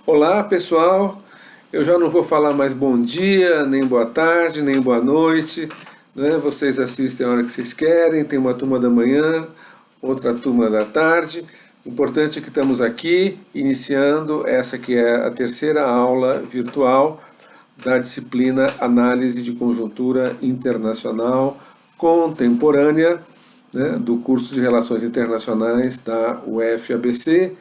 Olá pessoal, eu já não vou falar mais bom dia, nem boa tarde, nem boa noite, né? Vocês assistem a hora que vocês querem, tem uma turma da manhã, outra turma da tarde. O importante é que estamos aqui iniciando essa que é a terceira aula virtual da disciplina Análise de Conjuntura Internacional Contemporânea, né, do curso de Relações Internacionais da UFABC.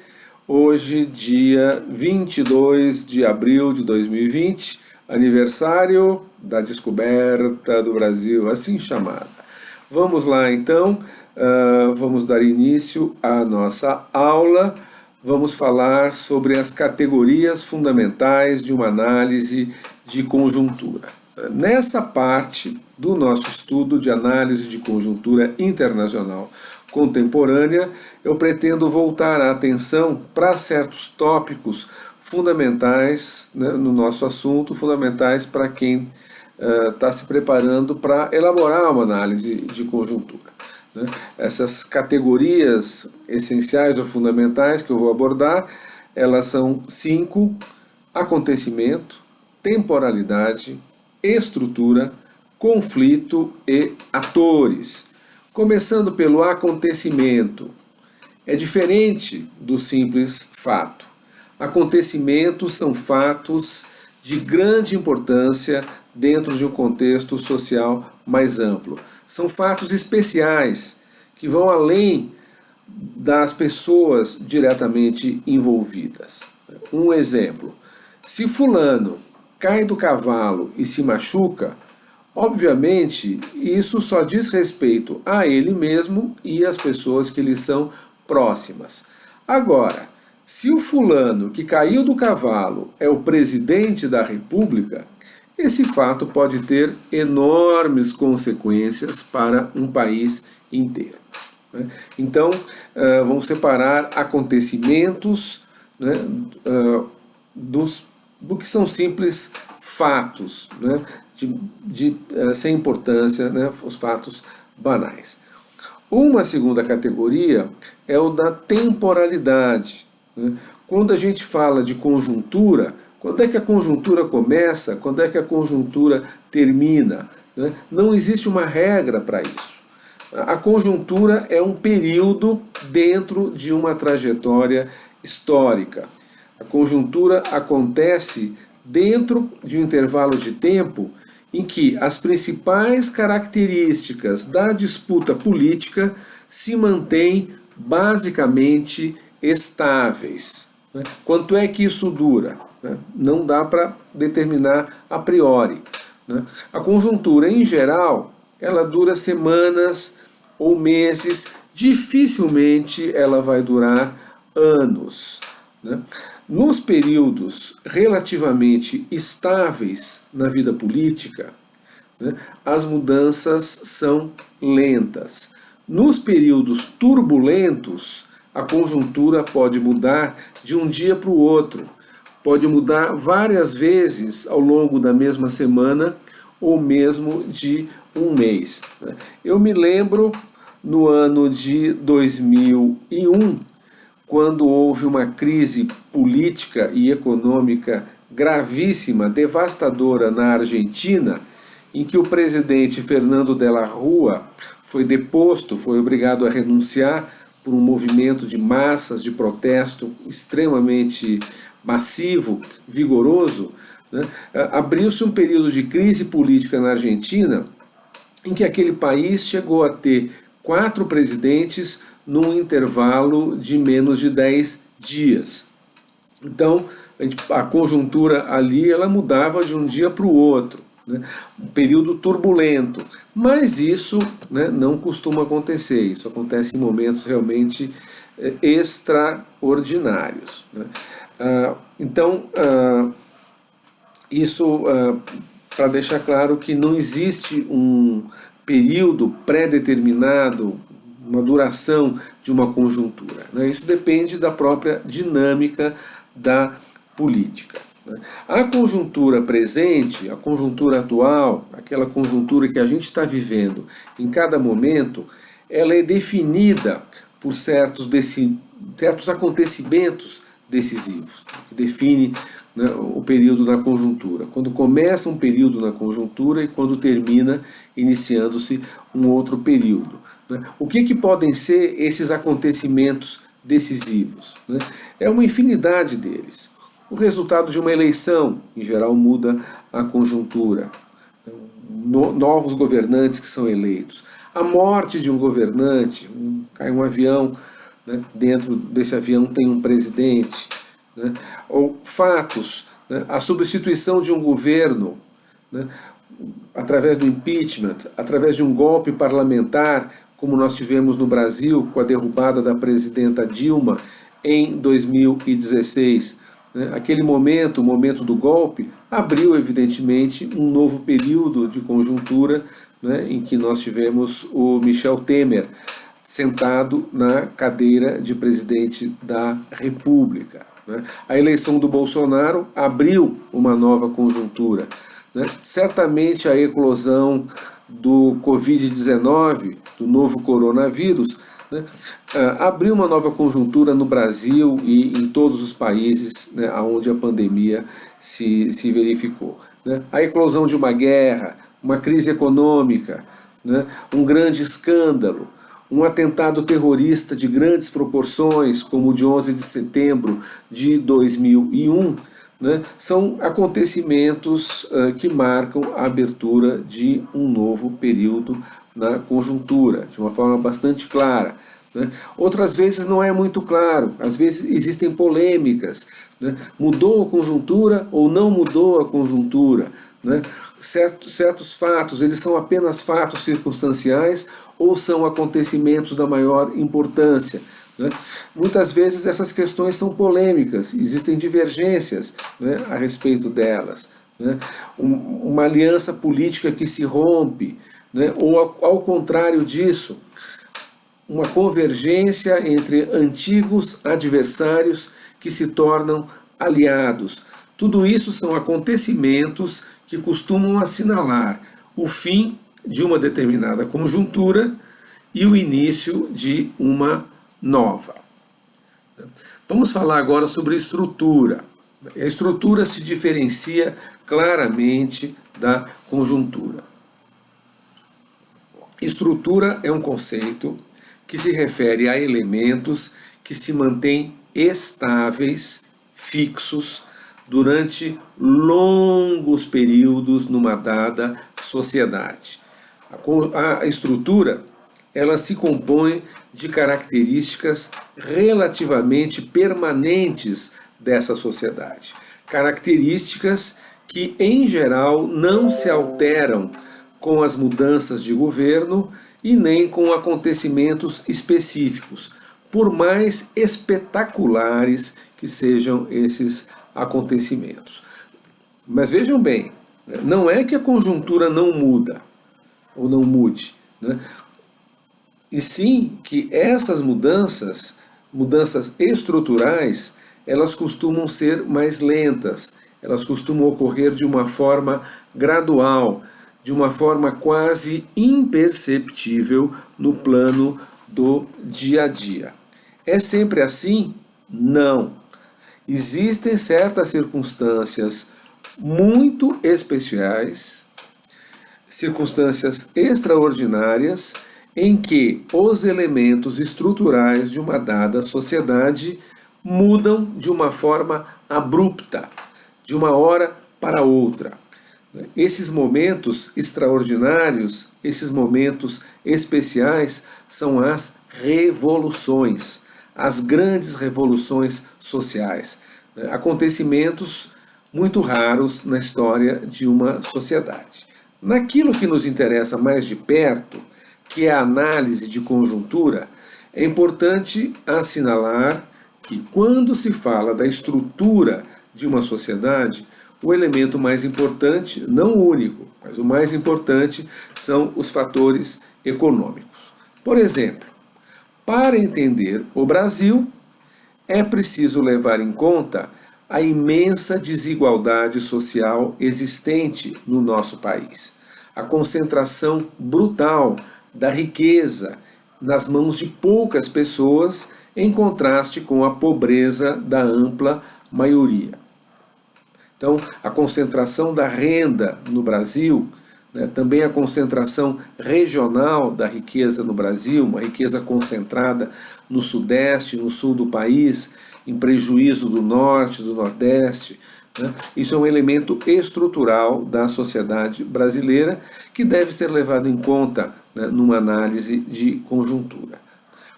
Hoje, dia 22 de abril de 2020, aniversário da descoberta do Brasil, assim chamada. Vamos lá então, vamos dar início à nossa aula. Vamos falar sobre as categorias fundamentais de uma análise de conjuntura. Nessa parte do nosso estudo de análise de conjuntura internacional contemporânea, eu pretendo voltar a atenção para certos tópicos fundamentais, né, no nosso assunto, fundamentais para quem está se preparando para elaborar uma análise de conjuntura. Né? Essas categorias essenciais ou fundamentais que eu vou abordar, elas são 5: acontecimento, temporalidade, estrutura, conflito e atores. Começando pelo acontecimento, é diferente do simples fato. Acontecimentos são fatos de grande importância dentro de um contexto social mais amplo. São fatos especiais que vão além das pessoas diretamente envolvidas. Um exemplo: se fulano cai do cavalo e se machuca, obviamente, isso só diz respeito a ele mesmo e às pessoas que lhe são próximas. Agora, se o fulano que caiu do cavalo é o presidente da República, esse fato pode ter enormes consequências para um país inteiro. Então, vamos separar acontecimentos, né, do que são simples fatos, né, sem importância, né, os fatos banais. Uma segunda categoria é o da temporalidade. Né? Quando a gente fala de conjuntura, quando é que a conjuntura começa, quando é que a conjuntura termina? Né? Não existe uma regra para isso. A conjuntura é um período dentro de uma trajetória histórica. A conjuntura acontece dentro de um intervalo de tempo em que as principais características da disputa política se mantêm basicamente estáveis. Quanto é que isso dura? Não dá para determinar a priori. A conjuntura, em geral, ela dura semanas ou meses, dificilmente ela vai durar anos. Nos períodos relativamente estáveis na vida política, as mudanças são lentas. Nos períodos turbulentos, a conjuntura pode mudar de um dia para o outro, pode mudar várias vezes ao longo da mesma semana ou mesmo de um mês. Eu me lembro no ano de 2001, quando houve uma crise política e econômica gravíssima, devastadora na Argentina, em que o presidente Fernando de la Rúa foi deposto, foi obrigado a renunciar por um movimento de massas de protesto extremamente massivo, vigoroso, né? Abriu-se um período de crise política na Argentina, em que aquele país chegou a ter 4 presidentes num intervalo de menos de 10 dias. Então, a conjuntura ali ela mudava de um dia para o outro, né? Um período turbulento. Mas isso, né, não costuma acontecer, isso acontece em momentos realmente extraordinários. Né? Então, isso para deixar claro que não existe um período pré-determinado, uma duração de uma conjuntura. Né? Isso depende da própria dinâmica da política. Né? A conjuntura presente, a conjuntura atual, aquela conjuntura que a gente está vivendo em cada momento, ela é definida por certos acontecimentos decisivos. que define, né, o período na conjuntura. Quando começa um período na conjuntura e quando termina, iniciando-se um outro período. Né? O que podem ser esses acontecimentos decisivos? Né? É uma infinidade deles. O resultado de uma eleição, em geral, muda a conjuntura. Novos governantes que são eleitos. A morte de um governante, cai um avião, né? Dentro desse avião tem um presidente. Né? Ou fatos, né? A substituição de um governo, né? Através do impeachment, através de um golpe parlamentar, como nós tivemos no Brasil com a derrubada da presidenta Dilma em 2016. Né? Aquele momento, o momento do golpe, abriu evidentemente um novo período de conjuntura, né? Em que nós tivemos o Michel Temer sentado na cadeira de presidente da República. Né? A eleição do Bolsonaro abriu uma nova conjuntura. Né? Certamente a eclosão do Covid-19, do novo coronavírus, né, abriu uma nova conjuntura no Brasil e em todos os países, né, onde a pandemia se verificou. Né? A eclosão de uma guerra, uma crise econômica, né, um grande escândalo, um atentado terrorista de grandes proporções, como o de 11 de setembro de 2001, né, são acontecimentos que marcam a abertura de um novo período na conjuntura, de uma forma bastante clara. Né. Outras vezes não é muito claro, às vezes existem polêmicas. Né. Mudou a conjuntura ou não mudou a conjuntura? Né. Certos fatos, eles são apenas fatos circunstanciais ou são acontecimentos da maior importância? Né? Muitas vezes essas questões são polêmicas, existem divergências, né, a respeito delas. Né? Uma aliança política que se rompe, né, ou ao contrário disso, uma convergência entre antigos adversários que se tornam aliados. Tudo isso são acontecimentos que costumam assinalar o fim de uma determinada conjuntura e o início de uma nova. Vamos falar agora sobre estrutura. A estrutura se diferencia claramente da conjuntura. Estrutura é um conceito que se refere a elementos que se mantêm estáveis, fixos, durante longos períodos numa dada sociedade. A estrutura, ela se compõe de características relativamente permanentes dessa sociedade. Características que, em geral, não se alteram com as mudanças de governo e nem com acontecimentos específicos, por mais espetaculares que sejam esses acontecimentos. Mas vejam bem, não é que a conjuntura não muda, ou não mude, né? E sim que essas mudanças estruturais, elas costumam ser mais lentas, elas costumam ocorrer de uma forma gradual, de uma forma quase imperceptível no plano do dia a dia. É sempre assim? Não. Existem certas circunstâncias muito especiais, circunstâncias extraordinárias, em que os elementos estruturais de uma dada sociedade mudam de uma forma abrupta, de uma hora para outra. Esses momentos extraordinários, esses momentos especiais, são as revoluções, as grandes revoluções sociais, acontecimentos muito raros na história de uma sociedade. Naquilo que nos interessa mais de perto, que é a análise de conjuntura, é importante assinalar que quando se fala da estrutura de uma sociedade, o elemento mais importante, não o único, mas o mais importante, são os fatores econômicos. Por exemplo, para entender o Brasil, é preciso levar em conta a imensa desigualdade social existente no nosso país, a concentração brutal da riqueza nas mãos de poucas pessoas, em contraste com a pobreza da ampla maioria. Então, a concentração da renda no Brasil, né, também a concentração regional da riqueza no Brasil, uma riqueza concentrada no Sudeste, no Sul do país, em prejuízo do Norte, do Nordeste. Né, isso é um elemento estrutural da sociedade brasileira que deve ser levado em conta, né, numa análise de conjuntura.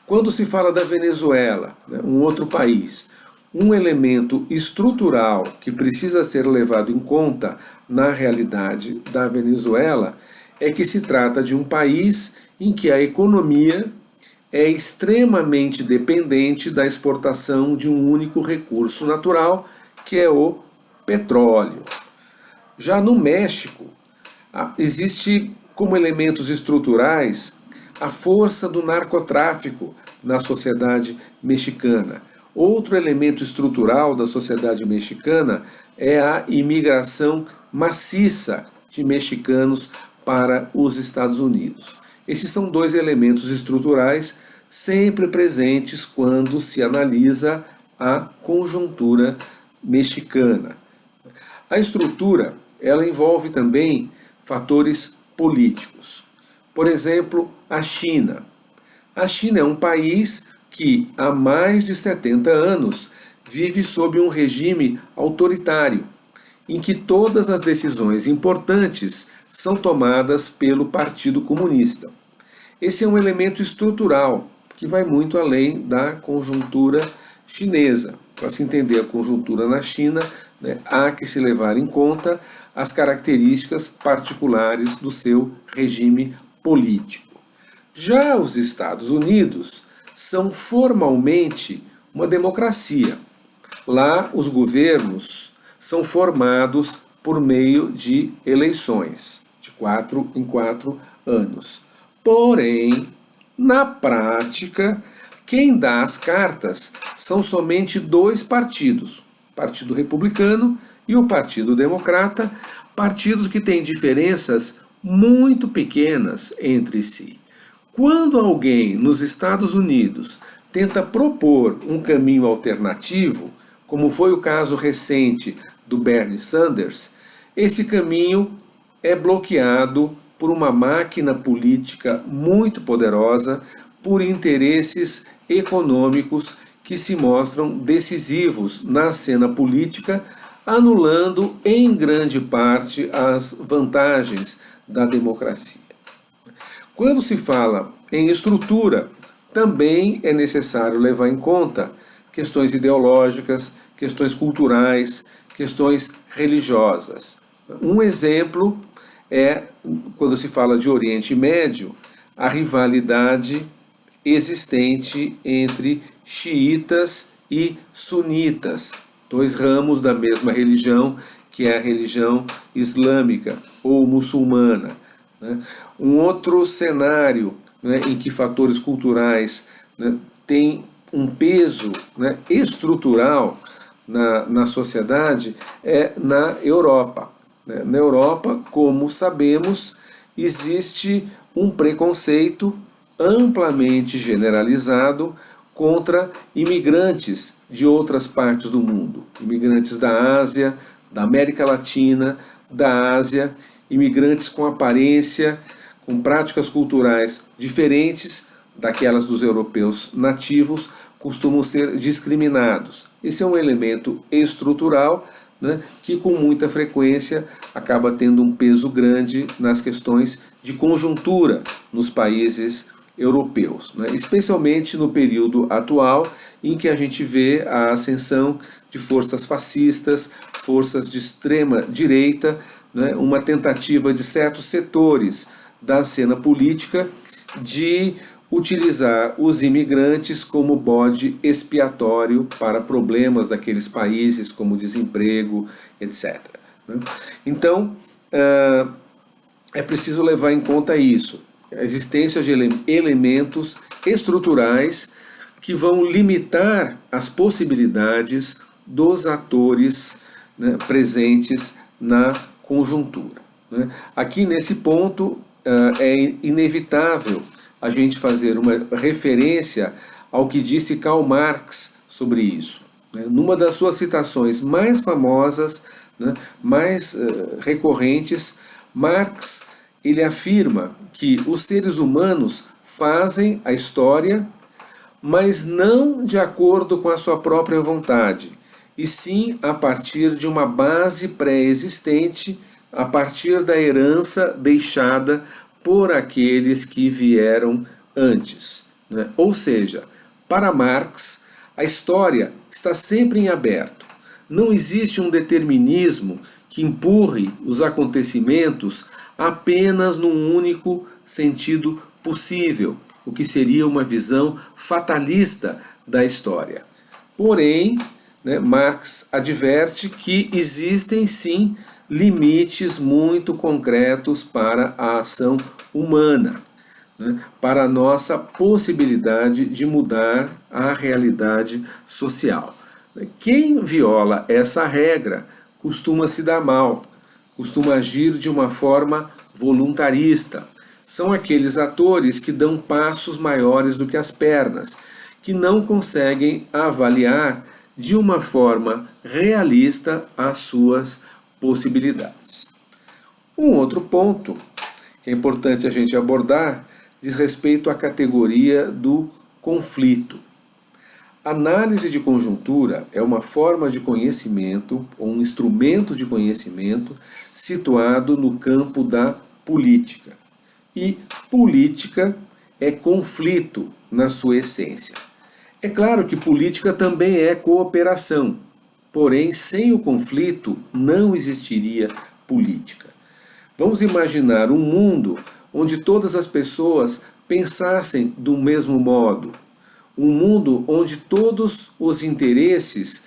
Quando se fala da Venezuela, né, um outro país, um elemento estrutural que precisa ser levado em conta na realidade da Venezuela é que se trata de um país em que a economia é extremamente dependente da exportação de um único recurso natural, que é o petróleo. Já no México, existe como elementos estruturais a força do narcotráfico na sociedade mexicana. Outro elemento estrutural da sociedade mexicana é a imigração maciça de mexicanos para os Estados Unidos. Esses são dois elementos estruturais sempre presentes quando se analisa a conjuntura mexicana. A estrutura, ela envolve também fatores políticos. Por exemplo, a China. A China é um país que há mais de 70 anos vive sob um regime autoritário, em que todas as decisões importantes são tomadas pelo Partido Comunista. Esse é um elemento estrutural que vai muito além da conjuntura chinesa. Para se entender a conjuntura na China, né, há que se levar em conta as características particulares do seu regime político. Já os Estados Unidos são formalmente uma democracia. Lá, os governos são formados por meio de eleições, de 4 em 4 anos. Porém, na prática, quem dá as cartas são somente dois partidos, o Partido Republicano e o Partido Democrata, partidos que têm diferenças muito pequenas entre si. Quando alguém nos Estados Unidos tenta propor um caminho alternativo, como foi o caso recente do Bernie Sanders, esse caminho é bloqueado por uma máquina política muito poderosa, por interesses econômicos que se mostram decisivos na cena política, anulando em grande parte as vantagens da democracia. Quando se fala em estrutura, também é necessário levar em conta questões ideológicas, questões culturais, questões religiosas. Um exemplo é, quando se fala de Oriente Médio, a rivalidade existente entre xiitas e sunitas, dois ramos da mesma religião, que é a religião islâmica ou muçulmana. Um outro cenário, né, em que fatores culturais, né, têm um peso, né, estrutural na sociedade é na Europa. Na Europa, como sabemos, existe um preconceito amplamente generalizado contra imigrantes de outras partes do mundo, imigrantes da Ásia, da América Latina, da Ásia, imigrantes com aparência, com práticas culturais diferentes daquelas dos europeus nativos, costumam ser discriminados. Esse é um elemento estrutural, né, que com muita frequência acaba tendo um peso grande nas questões de conjuntura nos países europeus, né, especialmente no período atual, em que a gente vê a ascensão de forças fascistas, forças de extrema direita, né, uma tentativa de certos setores da cena política de utilizar os imigrantes como bode expiatório para problemas daqueles países, como desemprego, etc. Então, é preciso levar em conta isso, a existência de elementos estruturais que vão limitar as possibilidades dos atores, né, presentes na conjuntura. Aqui, nesse ponto, é inevitável a gente fazer uma referência ao que disse Karl Marx sobre isso. né? Numa das suas citações mais famosas, né, mais recorrentes, Marx ele afirma que os seres humanos fazem a história, mas não de acordo com a sua própria vontade, e sim a partir de uma base pré-existente, a partir da herança deixada por aqueles que vieram antes, né? Ou seja, para Marx, a história está sempre em aberto. Não existe um determinismo que empurre os acontecimentos apenas num único sentido possível, o que seria uma visão fatalista da história. Porém, né, Marx adverte que existem sim limites muito concretos para a ação humana, né, para a nossa possibilidade de mudar a realidade social. Quem viola essa regra costuma se dar mal, costuma agir de uma forma voluntarista. São aqueles atores que dão passos maiores do que as pernas, que não conseguem avaliar de uma forma realista as suas possibilidades. Um outro ponto que é importante a gente abordar diz respeito à categoria do conflito. Análise de conjuntura é uma forma de conhecimento, ou um instrumento de conhecimento situado no campo da política. E política é conflito na sua essência. É claro que política também é cooperação, porém, sem o conflito não existiria política. Vamos imaginar um mundo onde todas as pessoas pensassem do mesmo modo, um mundo onde todos os interesses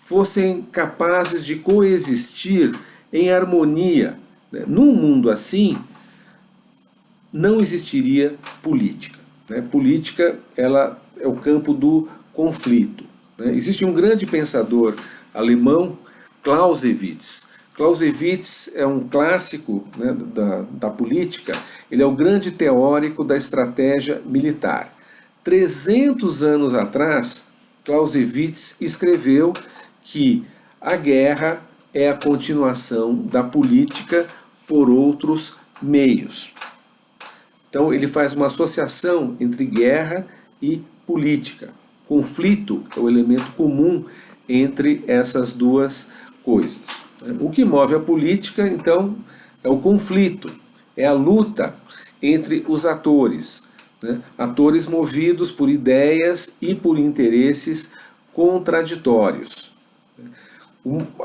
fossem capazes de coexistir em harmonia. Num mundo assim, não existiria política. Política ela é o campo do conflito. Existe um grande pensador alemão, Clausewitz. Clausewitz é um clássico, né, da política, ele é o grande teórico da estratégia militar. 300 anos atrás, Clausewitz escreveu que a guerra é a continuação da política por outros meios. Então ele faz uma associação entre guerra e política. Conflito é o elemento comum entre essas duas coisas. O que move a política, então, é o conflito, é a luta entre os atores, né? Atores movidos por ideias e por interesses contraditórios.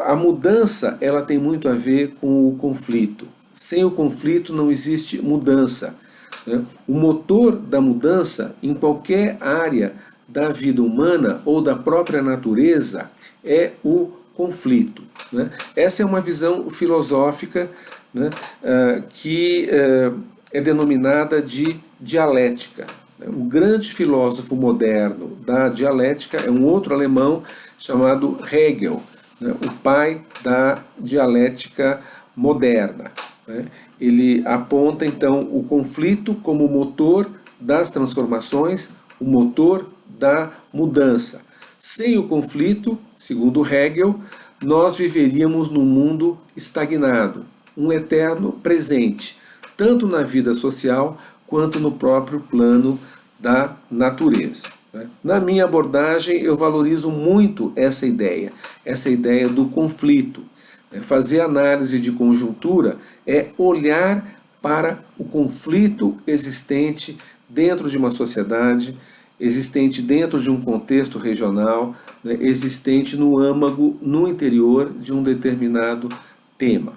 A mudança ela tem muito a ver com o conflito. Sem o conflito não existe mudança. O motor da mudança em qualquer área da vida humana ou da própria natureza é o conflito. Essa é uma visão filosófica, né, que é denominada de dialética. O grande filósofo moderno da dialética é um outro alemão chamado Hegel, né, o pai da dialética moderna. Ele aponta então o conflito como motor das transformações, o motor da mudança. Sem o conflito, segundo Hegel, nós viveríamos num mundo estagnado, um eterno presente, tanto na vida social quanto no próprio plano da natureza. Na minha abordagem, eu valorizo muito essa ideia do conflito. Fazer análise de conjuntura é olhar para o conflito existente dentro de uma sociedade, existente dentro de um contexto regional, né, existente no âmago, no interior de um determinado tema.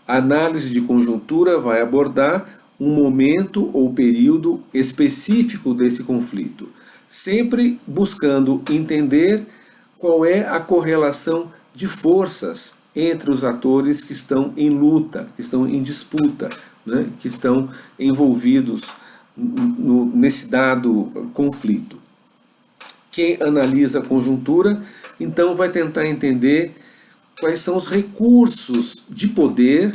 A análise de conjuntura vai abordar um momento ou período específico desse conflito, sempre buscando entender qual é a correlação de forças entre os atores que estão em luta, que estão em disputa, né, que estão envolvidos nesse dado conflito. Quem analisa a conjuntura, então, vai tentar entender quais são os recursos de poder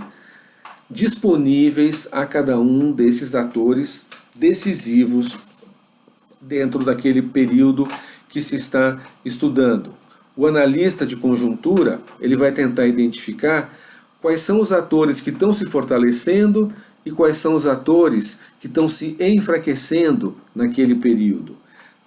disponíveis a cada um desses atores decisivos dentro daquele período que se está estudando. o analista de conjuntura, ele vai tentar identificar quais são os atores que estão se fortalecendo e quais são os atores que estão se enfraquecendo naquele período.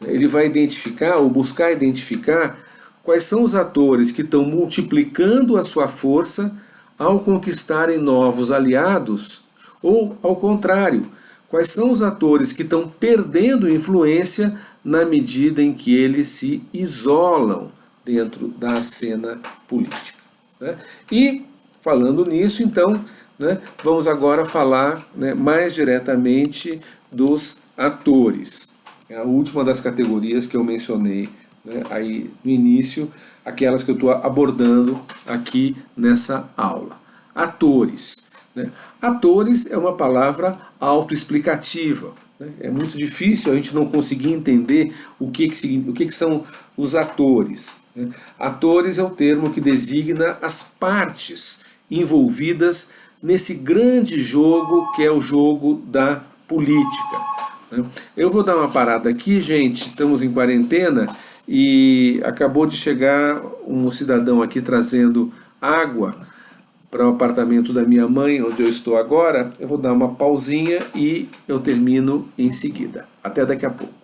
Ele vai identificar ou buscar identificar quais são os atores que estão multiplicando a sua força ao conquistarem novos aliados, ou ao contrário, quais são os atores que estão perdendo influência na medida em que eles se isolam dentro da cena política. E, falando nisso, então, vamos agora falar mais diretamente dos atores. É a última das categorias que eu mencionei aí no início, aquelas que eu estou abordando aqui nessa aula. Atores. Atores é uma palavra autoexplicativa. É muito difícil a gente não conseguir entender o que são os atores. Atores é o termo que designa as partes envolvidas nesse grande jogo que é o jogo da política. Eu vou dar uma parada aqui, gente, estamos em quarentena e acabou de chegar um cidadão aqui trazendo água para o apartamento da minha mãe, onde eu estou agora. Eu vou dar uma pausinha e eu termino em seguida. Até daqui a pouco.